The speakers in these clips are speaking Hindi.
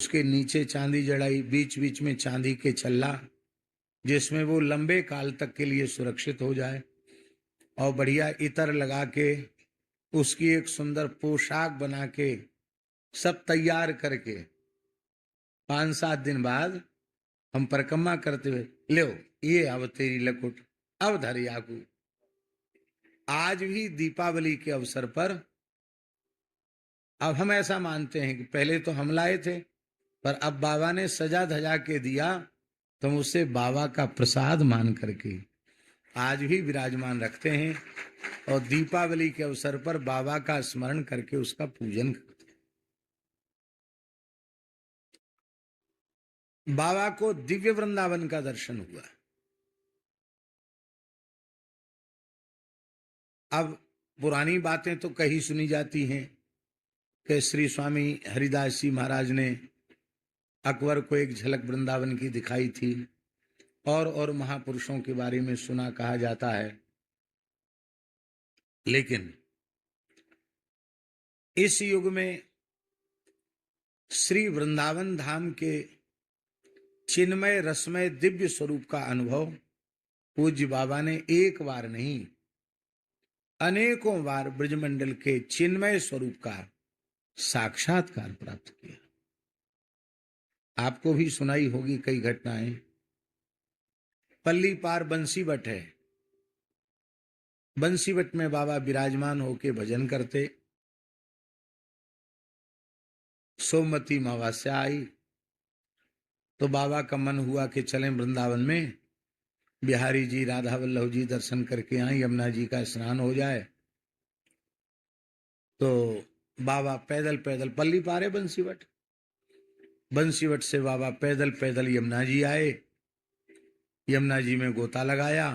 उसके नीचे चांदी जड़ाई, बीच बीच में चांदी के चल्ला, जिसमें वो लंबे काल तक के लिए सुरक्षित हो जाए, और बढ़िया इतर लगा के उसकी एक सुंदर पोशाक बना के सब तैयार करके 5-7 दिन बाद हम परिक्रमा करते हुए, लो ये अब तेरी लकुट, अब धर याकू। आज भी दीपावली के अवसर पर अब हम ऐसा मानते हैं कि पहले तो हम लाए थे, पर अब बाबा ने सजा धजा के दिया, तो हम उसे बाबा का प्रसाद मान करके आज भी विराजमान रखते हैं, और दीपावली के अवसर पर बाबा का स्मरण करके उसका पूजन करते हैं। बाबा को दिव्य वृंदावन का दर्शन हुआ। अब पुरानी बातें तो कही सुनी जाती हैं कि श्री स्वामी हरिदास जी महाराज ने अकबर को एक झलक वृंदावन की दिखाई थी, और महापुरुषों के बारे में सुना कहा जाता है। लेकिन इस युग में श्री वृंदावन धाम के चिन्मय रसमय दिव्य स्वरूप का अनुभव पूज्य बाबा ने एक बार नहीं, अनेकों बार ब्रजमंडल के चिन्मय स्वरूप का साक्षात्कार प्राप्त किया। आपको भी सुनाई होगी कई घटनाएं। पल्ली पार बंसीवट है, बंसीवट में बाबा विराजमान होके भजन करते। सोमवती अमावस्या आई तो बाबा का मन हुआ कि चलें वृंदावन में, बिहारी जी राधा वल्लभ जी दर्शन करके आए, यमुना जी का स्नान हो जाए। तो बाबा पैदल पैदल, पल्ली पारे बंसीवट, बंसीवट से बाबा पैदल पैदल यमुना जी आए, यमुना जी में गोता लगाया,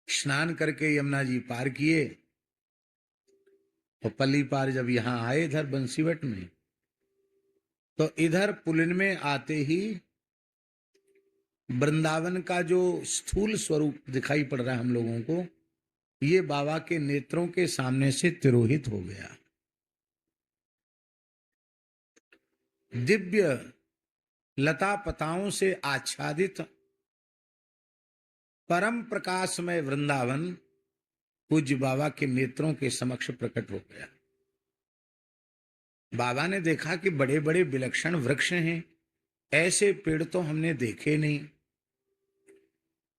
स्नान करके यमुना जी पार किए, और पल्ली पार जब यहां आए इधर बंसीवट में, तो इधर पुलिन में आते ही वृंदावन का जो स्थूल स्वरूप दिखाई पड़ रहा है हम लोगों को, ये बाबा के नेत्रों के सामने से तिरोहित हो गया। दिव्य लता पताओं से आच्छादित परम प्रकाशमय वृंदावन पूज्य बाबा के नेत्रों के समक्ष प्रकट हो गया। बाबा ने देखा कि बड़े बड़े विलक्षण वृक्ष हैं, ऐसे पेड़ तो हमने देखे नहीं,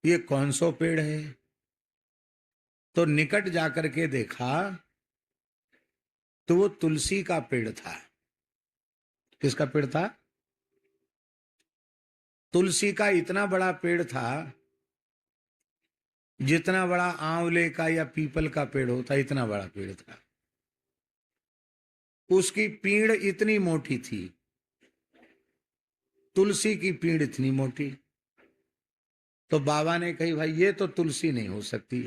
ये कौन सा पेड़ है? तो निकट जाकर के देखा तो वो तुलसी का पेड़ था। किसका पेड़ था? तुलसी का इतना बड़ा पेड़ था, जितना बड़ा आंवले का या पीपल का पेड़ होता, इतना बड़ा पेड़ था। उसकी पीड़ इतनी मोटी थी, तुलसी की पीड़ इतनी मोटी। तो बाबा ने कही, भाई ये तो तुलसी नहीं हो सकती,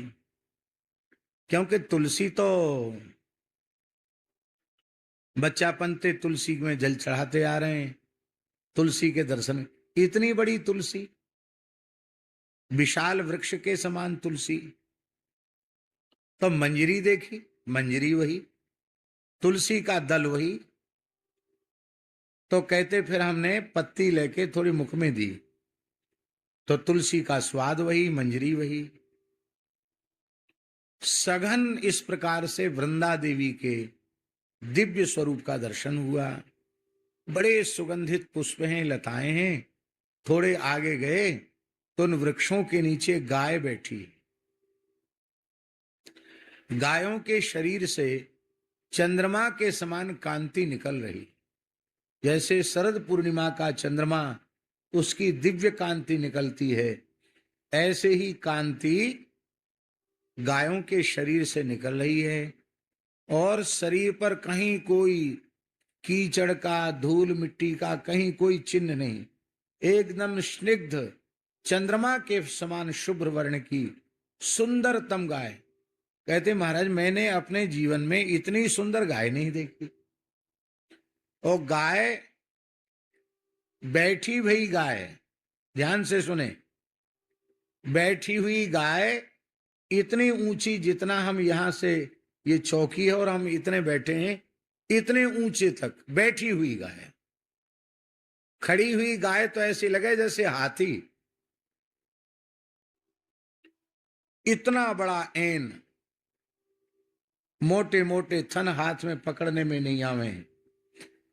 क्योंकि तुलसी तो बच्चापन से तुलसी में जल चढ़ाते आ रहे हैं, तुलसी के दर्शन, इतनी बड़ी तुलसी, विशाल वृक्ष के समान तुलसी। तो मंजरी देखी, मंजरी वही, तुलसी का दल वही। तो कहते फिर हमने पत्ती लेके थोड़ी मुख में दी, तो तुलसी का स्वाद वही, मंजरी वही। सघन इस प्रकार से वृंदा देवी के दिव्य स्वरूप का दर्शन हुआ। बड़े सुगंधित पुष्प हैं, लताएं हैं। थोड़े आगे गए तो उन वृक्षों के नीचे गाय बैठी। गायों के शरीर से चंद्रमा के समान कांति निकल रही, जैसे शरद पूर्णिमा का चंद्रमा उसकी दिव्य कांति निकलती है, ऐसे ही कांति गायों के शरीर से निकल रही है। और शरीर पर कहीं कोई कीचड़ का, धूल मिट्टी का कहीं कोई चिन्ह नहीं, एकदम स्निग्ध चंद्रमा के समान शुभ्र वर्ण की सुंदरतम गाय। कहते महाराज मैंने अपने जीवन में इतनी सुंदर गाय नहीं देखी। और गाय बैठी हुई गाय, ध्यान से सुने, बैठी हुई गाय इतनी ऊंची, जितना हम यहां से, ये चौकी है और हम इतने बैठे हैं, इतने ऊंचे तक बैठी हुई गाय, खड़ी हुई गाय तो ऐसी लगे जैसे हाथी, इतना बड़ा ऐन, मोटे मोटे थन हाथ में पकड़ने में नहीं आवे,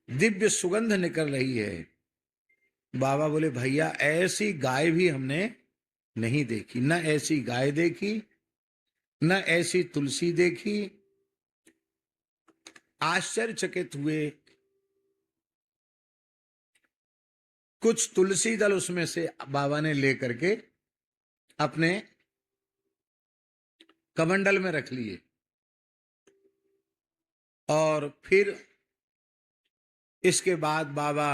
दिव्य सुगंध निकल रही है। बाबा बोले भैया ऐसी गाय भी हमने नहीं देखी, न ऐसी गाय देखी, न ऐसी तुलसी देखी। आश्चर्यचकित हुए। कुछ तुलसी दल उसमें से बाबा ने लेकर के अपने कमंडल में रख लिए और फिर इसके बाद बाबा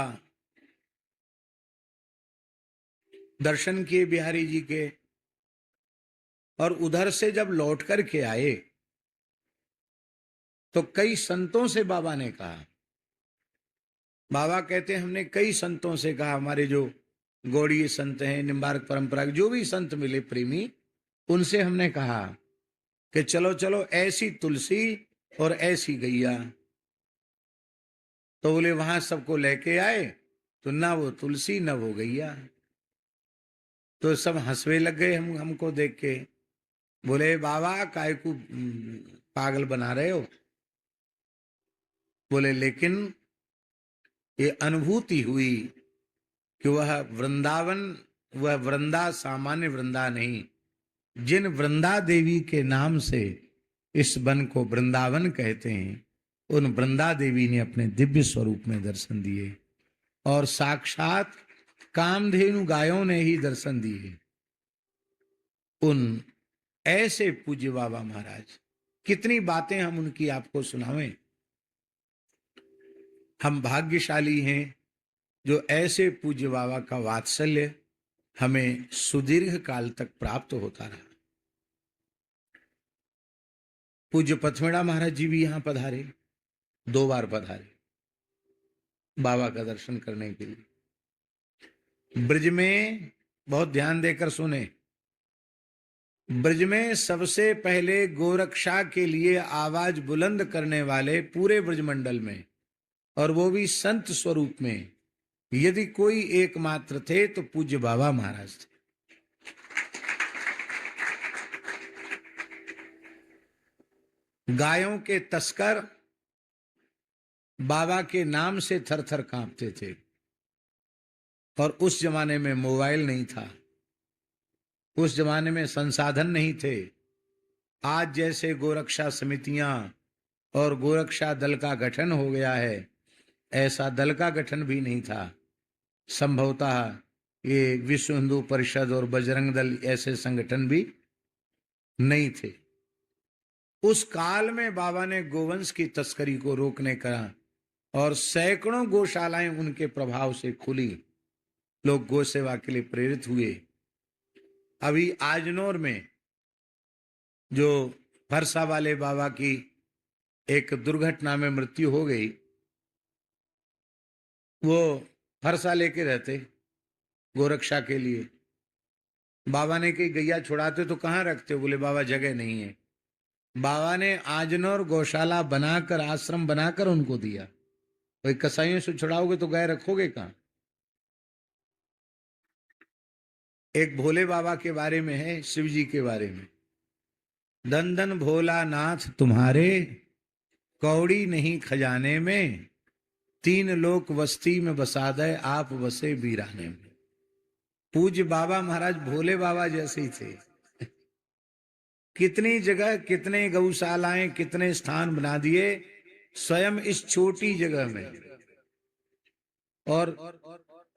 दर्शन किए बिहारी जी के, और उधर से जब लौट कर के आए तो कई संतों से बाबा ने कहा, बाबा कहते हैं हमने कई संतों से कहा, हमारे जो गौड़ीय संत हैं, निम्बार्क परंपरा के जो भी संत मिले प्रेमी, उनसे हमने कहा कि चलो चलो ऐसी तुलसी और ऐसी गैया। तो बोले वहां सबको लेके आए तो ना वो तुलसी ना वो गैया। तो सब हंसवे लग गए हमको देख के। बोले बाबा काय को पागल बना रहे हो? बोले लेकिन ये अनुभूति हुई कि वह वृंदावन, वह वृंदा सामान्य वृंदा नहीं, जिन वृंदा देवी के नाम से इस वन को वृंदावन कहते हैं, उन वृंदा देवी ने अपने दिव्य स्वरूप में दर्शन दिए और साक्षात कामधेनु गायों ने ही दर्शन दिए। उन ऐसे पूज्य बाबा महाराज, कितनी बातें हम उनकी आपको सुनावें। हम भाग्यशाली हैं जो ऐसे पूज्य बाबा का वात्सल्य हमें सुदीर्घ काल तक प्राप्त होता रहा। पूज्य पथमेड़ा महाराज जी भी यहां पधारे, 2 बार पधारे बाबा का दर्शन करने के लिए। ब्रज में बहुत ध्यान देकर सुने, ब्रज में सबसे पहले गोरक्षा के लिए आवाज बुलंद करने वाले पूरे ब्रजमंडल में, और वो भी संत स्वरूप में, यदि कोई एकमात्र थे तो पूज्य बाबा महाराज थे। गायों के तस्कर बाबा के नाम से थर थर कांपते थे, और उस जमाने में मोबाइल नहीं था, उस जमाने में संसाधन नहीं थे। आज जैसे गोरक्षा समितियां और गोरक्षा दल का गठन हो गया है, ऐसा दल का गठन भी नहीं था। संभवतः ये विश्व हिंदू परिषद और बजरंग दल ऐसे संगठन भी नहीं थे। उस काल में बाबा ने गोवंश की तस्करी को रोकने का, और सैकड़ों गौशालाएं उनके प्रभाव से खुली, लोग गौ सेवा के लिए प्रेरित हुए। अभी आजनौर में जो फरसा वाले बाबा की एक दुर्घटना में मृत्यु हो गई, वो फरसा लेके रहते गोरक्षा के लिए। बाबा ने कही गैया छुड़ाते तो कहाँ रखते? बोले बाबा जगह नहीं है। बाबा ने आजनौर गौशाला बनाकर, आश्रम बनाकर उनको दिया। भाई कसाईयों से छुड़ाओगे तो गाय रखोगे कहाँ? एक भोले बाबा के बारे में है, शिव जी के बारे में, धन धन भोला नाथ तुम्हारे, कौड़ी नहीं खजाने में, 3 लोक वस्ती में बसा दे, आप बसे वीराने में। पूज्य बाबा महाराज भोले बाबा जैसे ही थे। कितनी जगह, कितने गौशालाएं, कितने स्थान बना दिए स्वयं इस छोटी जगह में। और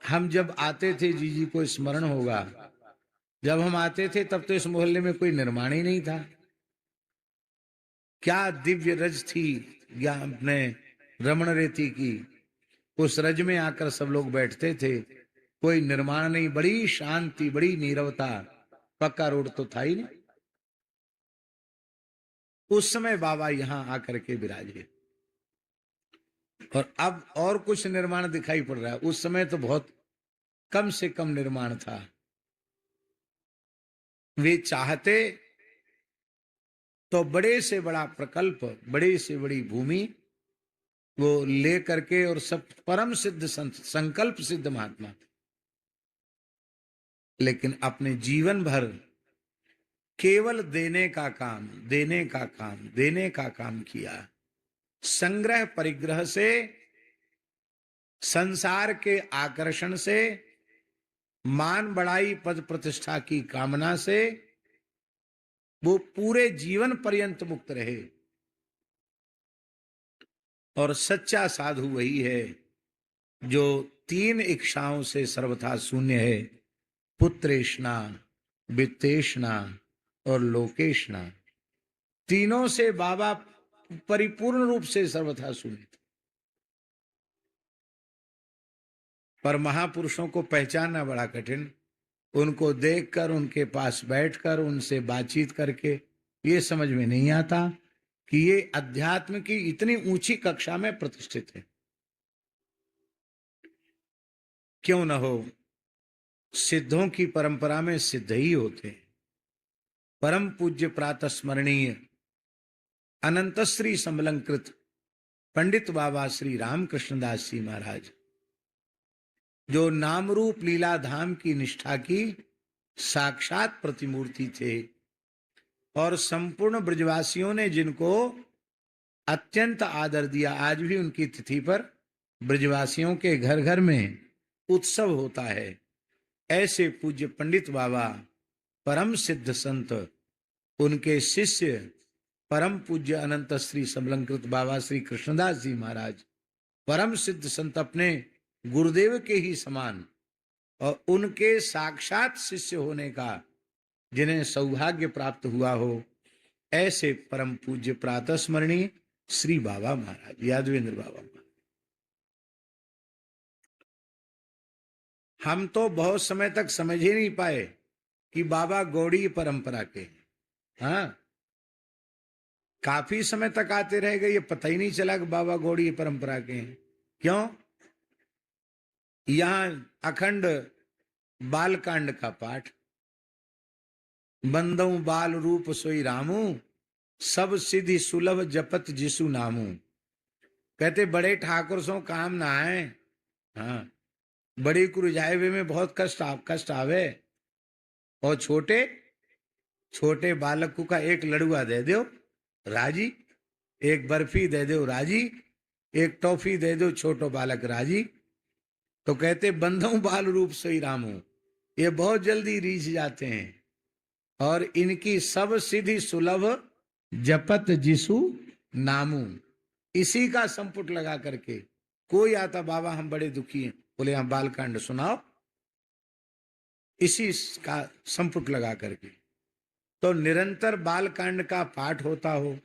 हम जब आते थे, जी को स्मरण होगा, जब हम आते थे तब तो इस मोहल्ले में कोई निर्माण ही नहीं था। क्या दिव्य रज थी या अपने रमण रेती की, उस रज में आकर सब लोग बैठते थे, कोई निर्माण नहीं, बड़ी शांति, बड़ी नीरवता, पक्का रोड तो था ही नहीं। उस समय बाबा यहां आकर के विराजे, और अब और कुछ निर्माण दिखाई पड़ रहा है। उस समय तो बहुत कम से कम निर्माण था। वे चाहते तो बड़े से बड़ा प्रकल्प, बड़े से बड़ी भूमि वो ले करके, और सब परम सिद्ध संत, संकल्प सिद्ध महात्मा थे, लेकिन अपने जीवन भर केवल देने का काम, देने का काम, देने का काम किया। संग्रह परिग्रह से, संसार के आकर्षण से, मान बढ़ाई पद प्रतिष्ठा की कामना से वो पूरे जीवन पर्यंत मुक्त रहे। और सच्चा साधु वही है जो 3 इच्छाओं से सर्वथा शून्य है, पुत्रेष्णा, वित्तेष्णा और लोकेष्णा। तीनों से बाबा परिपूर्ण रूप से सर्वथा शून्य थे। पर महापुरुषों को पहचानना बड़ा कठिन, उनको देखकर, उनके पास बैठकर, उनसे बातचीत करके ये समझ में नहीं आता कि ये अध्यात्म की इतनी ऊंची कक्षा में प्रतिष्ठित है। क्यों न हो, सिद्धों की परंपरा में सिद्ध ही होते हैं। परम पूज्य प्रातः स्मरणीय अनंत श्री समलंकृत पंडित बाबा श्री रामकृष्णदास जी महाराज, जो नाम रूप लीला धाम की निष्ठा की साक्षात प्रतिमूर्ति थे, और संपूर्ण ब्रजवासियों ने जिनको अत्यंत आदर दिया, आज भी उनकी तिथि पर ब्रजवासियों के घर घर में उत्सव होता है। ऐसे पूज्य पंडित बाबा, परम सिद्ध संत, उनके शिष्य परम पूज्य अनंत श्री समलंकृत बाबा श्री कृष्णदास जी महाराज, परम सिद्ध संत, अपने गुरुदेव के ही समान और उनके साक्षात शिष्य होने का जिन्हें सौभाग्य प्राप्त हुआ हो, ऐसे परम पूज्य प्रातः स्मरणीय श्री बाबा महाराज, यादवेंद्र बाबा महाराज। हम तो बहुत समय तक समझ ही नहीं पाए कि बाबा गौड़ी परंपरा के, हाँ, काफी समय तक आते रह गए, ये पता ही नहीं चला कि बाबा गौड़ी परंपरा के हैं। क्यों? यहां अखंड बालकांड का पाठ, बंदऊ बाल रूप सोई रामू, सब सिद्धि सुलभ जपत जिसु नामू। कहते बड़े ठाकुर सो काम ना है, हाँ, बड़ी कुरजाए हुए में बहुत कष्ट आवे, और छोटे छोटे बालक को का एक लड़ुआ दे दो राजी, एक बर्फी दे दो राजी, एक टॉफी दे दो छोटो बालक राजी। तो कहते बंधु बाल रूप सोई रामू, ये बहुत जल्दी रीझ जाते हैं, और इनकी सब सिद्धि सुलभ जपत जिसु नामू। इसी का संपुट लगा करके कोई आता, बाबा हम बड़े दुखी हैं, बोले हम बालकांड सुनाओ, इसी का संपुट लगा करके। तो निरंतर बालकांड का पाठ होता हो,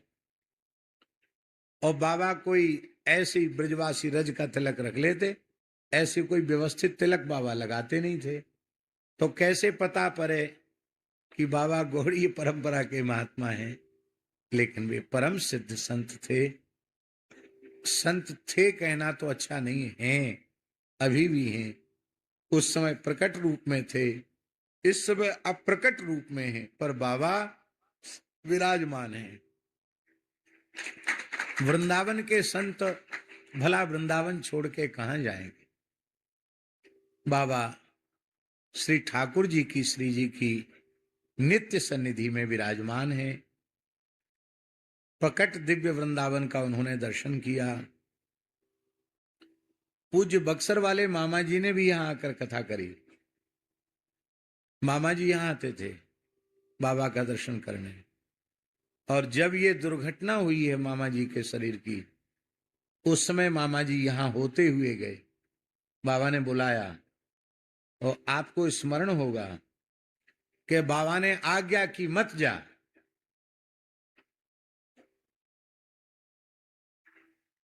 और बाबा कोई ऐसी ब्रजवासी रज का तिलक रख लेते, ऐसे कोई व्यवस्थित तिलक बाबा लगाते नहीं थे। तो कैसे पता पड़े कि बाबा गौड़ी परंपरा के महात्मा हैं? लेकिन वे परम सिद्ध संत थे। संत थे कहना तो अच्छा नहीं है, अभी भी हैं। उस समय प्रकट रूप में थे, इस समय अप्रकट रूप में हैं, पर बाबा विराजमान हैं। वृंदावन के संत भला वृंदावन छोड़ के कहां जाएंगे? बाबा श्री ठाकुर जी की, श्री जी की नित्य सन्निधि में विराजमान है। प्रकट दिव्य वृंदावन का उन्होंने दर्शन किया। पूज्य बक्सर वाले मामा जी ने भी यहां आकर कथा करी। मामा जी यहां आते थे बाबा का दर्शन करने, और जब ये दुर्घटना हुई है मामा जी के शरीर की, उस समय मामा जी यहां होते हुए गए। बाबा ने बुलाया, और आपको स्मरण होगा कि बाबा ने आज्ञा की मत जा,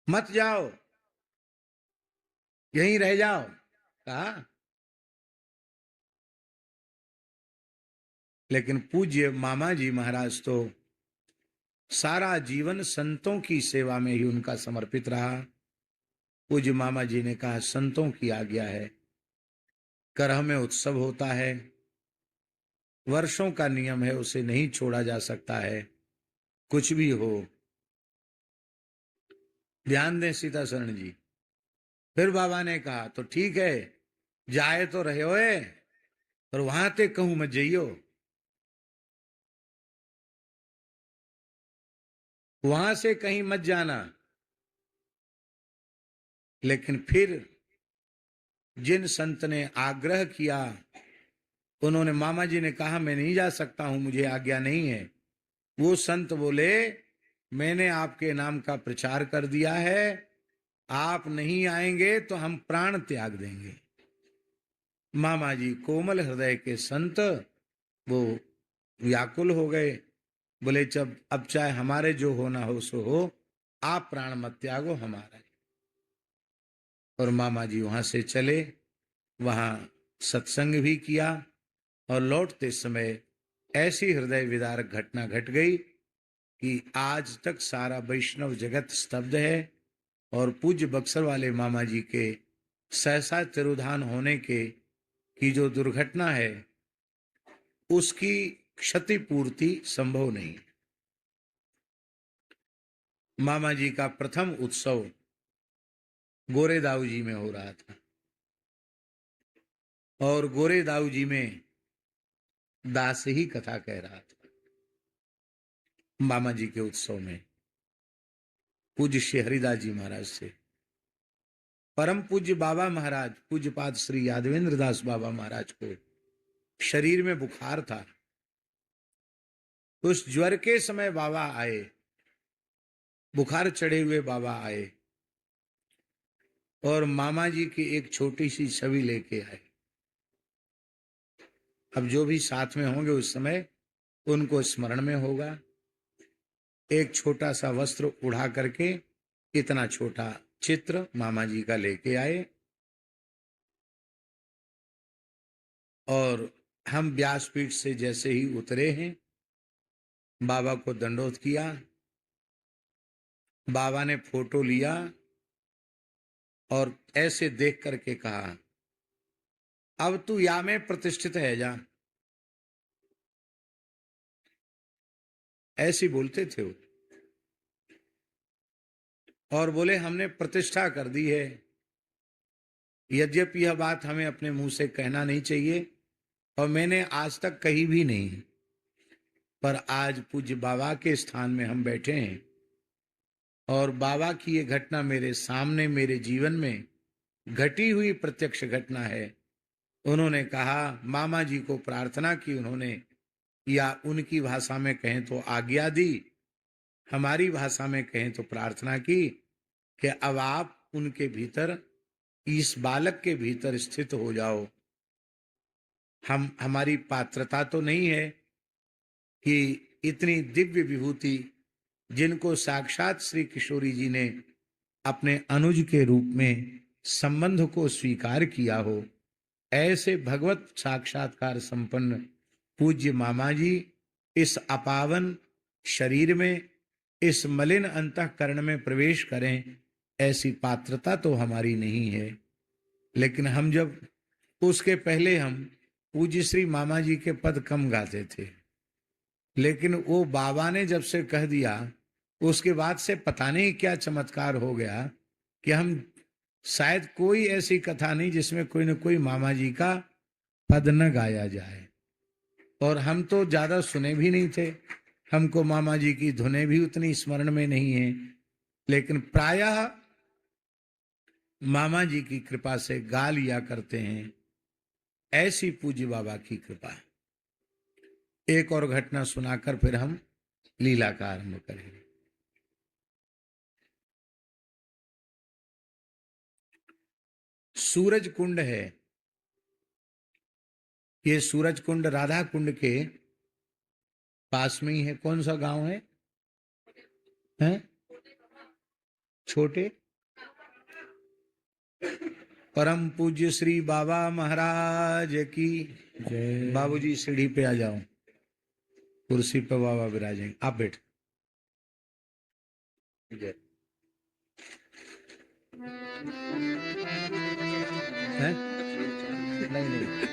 मत जाओ, यहीं रह जाओ, कहा। लेकिन पूज्य मामा जी महाराज तो सारा जीवन संतों की सेवा में ही उनका समर्पित रहा। पूज्य मामा जी ने कहा, संतों की आज्ञा है, करह में उत्सव होता है, वर्षों का नियम है, उसे नहीं छोड़ा जा सकता है, कुछ भी हो। ध्यान दें सीता शरण जी। फिर बाबा ने कहा तो ठीक है, जाए तो रहे होए, पर वहां ते कहूं मत जइयो, वहां से कहीं मत जाना। लेकिन फिर जिन संत ने आग्रह किया, उन्होंने, मामा जी ने कहा मैं नहीं जा सकता हूं, मुझे आज्ञा नहीं है। वो संत बोले मैंने आपके नाम का प्रचार कर दिया है, आप नहीं आएंगे तो हम प्राण त्याग देंगे। मामा जी कोमल हृदय के संत, वो व्याकुल हो गए। बोले जब अब चाहे हमारे जो होना हो सो हो, आप प्राण मत त्यागो हमारा। और मामा जी वहां से चले, वहां सत्संग भी किया, और लौटते समय ऐसी हृदय विदारक घटना घट गई कि आज तक सारा वैष्णव जगत स्तब्ध है। और पूज्य बक्सर वाले मामा जी के सहसा तिरोधान होने के की जो दुर्घटना है, उसकी क्षतिपूर्ति संभव नहीं। मामा जी का प्रथम उत्सव गोरे दाऊ जी में हो रहा था, और गोरे दाऊ जी में दास ही कथा कह रहा था। मामा जी के उत्सव में पूज्य श्री हरिदास जी महाराज से परम पूज्य बाबा महाराज, पूज्यपाद श्री यादवेंद्र दास बाबा महाराज को शरीर में बुखार था। उस ज्वर के समय बाबा आए, बुखार चढ़े हुए बाबा आए, और मामा जी की एक छोटी सी छवि लेके आए। अब जो भी साथ में होंगे उस समय उनको स्मरण में होगा। एक छोटा सा वस्त्र उड़ा करके इतना छोटा चित्र मामा जी का लेके आए, और हम व्यासपीठ से जैसे ही उतरे हैं, बाबा को दंडोत किया। बाबा ने फोटो लिया और ऐसे देख करके कहा, अब तू या में प्रतिष्ठित है जा। ऐसी बोलते थे वो, और बोले हमने प्रतिष्ठा कर दी है। यद्यपि यह बात हमें अपने मुंह से कहना नहीं चाहिए, और मैंने आज तक कही भी नहीं, पर आज पूज्य बाबा के स्थान में हम बैठे हैं, और बाबा की ये घटना मेरे सामने, मेरे जीवन में घटी हुई प्रत्यक्ष घटना है। उन्होंने कहा, मामा जी को प्रार्थना की उन्होंने, या उनकी भाषा में कहें तो आज्ञा दी, हमारी भाषा में कहें तो प्रार्थना की कि अब आप उनके भीतर, इस बालक के भीतर स्थित हो जाओ। हमारी पात्रता तो नहीं है कि इतनी दिव्य विभूति, जिनको साक्षात श्री किशोरी जी ने अपने अनुज के रूप में संबंध को स्वीकार किया हो, ऐसे भगवत साक्षात्कार संपन्न पूज्य मामा जी इस अपावन शरीर में, इस मलिन अंतःकरण में प्रवेश करें, ऐसी पात्रता तो हमारी नहीं है। लेकिन हम जब, उसके पहले हम पूज्य श्री मामा जी के पद कम गाते थे, लेकिन वो बाबा ने जब से कह दिया, उसके बाद से पता नहीं क्या चमत्कार हो गया कि हम शायद कोई ऐसी कथा नहीं जिसमें कोई न कोई मामा जी का पद न गाया जाए। और हम तो ज्यादा सुने भी नहीं थे, हमको मामा जी की धुनें भी उतनी स्मरण में नहीं है, लेकिन प्रायः मामा जी की कृपा से गा लिया करते हैं। ऐसी पूज्य बाबा की कृपा। एक और घटना सुनाकर फिर हम लीला का आरंभ करेंगे। सूरज कुंड है, ये सूरज कुंड राधा कुंड के पास में ही है। कौन सा गांव है? हैं? छोटे। परम पूज्य श्री बाबा महाराज की जय। बाबूजी सीढ़ी पे आ जाओ, कुर्सी पे बाबा विराजेंगे, आप बैठ। जय। नहीं नहीं